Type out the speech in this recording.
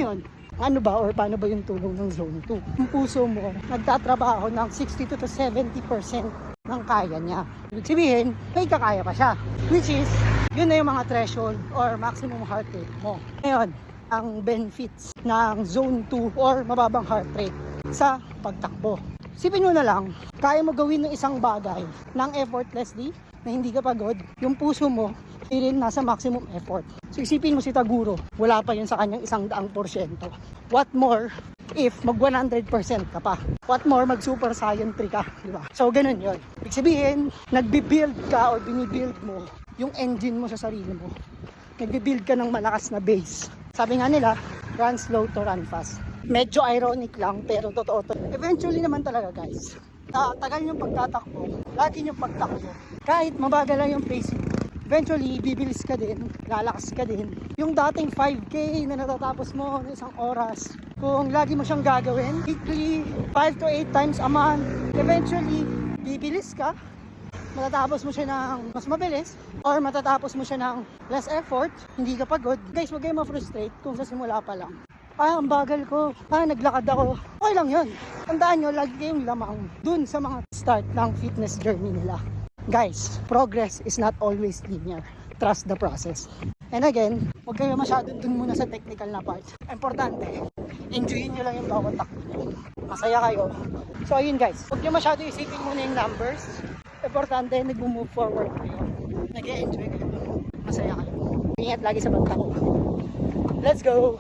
Ngayon, ano ba or paano ba yung tulong ng Zone 2? Yung puso mo, nagtatrabaho ng 60 to 70% ng kaya niya. Ibig sabihin, may kakaya pa siya. Which is, yun na yung mga threshold or maximum heart rate mo. Ngayon, ang benefits ng Zone 2 or mababang heart rate sa pagtakbo. Sipin mo na lang, kaya mo gawin ng isang bagay ng effortlessly na hindi ka pagod. Yung puso mo, rin nasa maximum effort. So isipin mo si Taguro, wala pa yun sa kanyang 100%. What more if mag 100% ka pa? What more mag super saiyan 3 ka, di ba? So ganun yun. Ibig sabihin, nagbi-build ka o binibuild mo yung engine mo sa sarili mo. Nagbi-build ka ng malakas na base. Sabi nga nila, run slow to run fast. Medyo ironic lang, pero totoo to. Eventually naman talaga guys, tagal yung pagtatakbo, lagi yung pagtakbo. Kahit mabagal lang yung pace, eventually bibilis ka din, lalakas ka din. Yung dating 5K na natatapos mo ng isang oras, kung lagi mo siyang gagawin, weekly, 5 to 8 times a month, eventually bibilis ka, matatapos mo siya ng mas mabilis or matatapos mo siya ng less effort, hindi ka pagod. Guys, huwag kayo ma-frustrate kung sa simula pa lang. Ang bagal ko. Naglakad ako. Okay lang yun. Tandaan nyo, lagi kayong lamang dun sa mga start ng fitness journey nila. Guys, progress is not always linear. Trust the process. And again, huwag kayo masyadong dun muna sa technical na parts. Importante, enjoyin nyo lang yung bawat takbo nyo. Masaya kayo. So ayun guys, huwag nyo masyado isipin muna yung numbers. Importante, nag-move forward kayo. Nag-enjoy kayo. Masaya kayo. Ingat lagi sa banta ko. Let's go!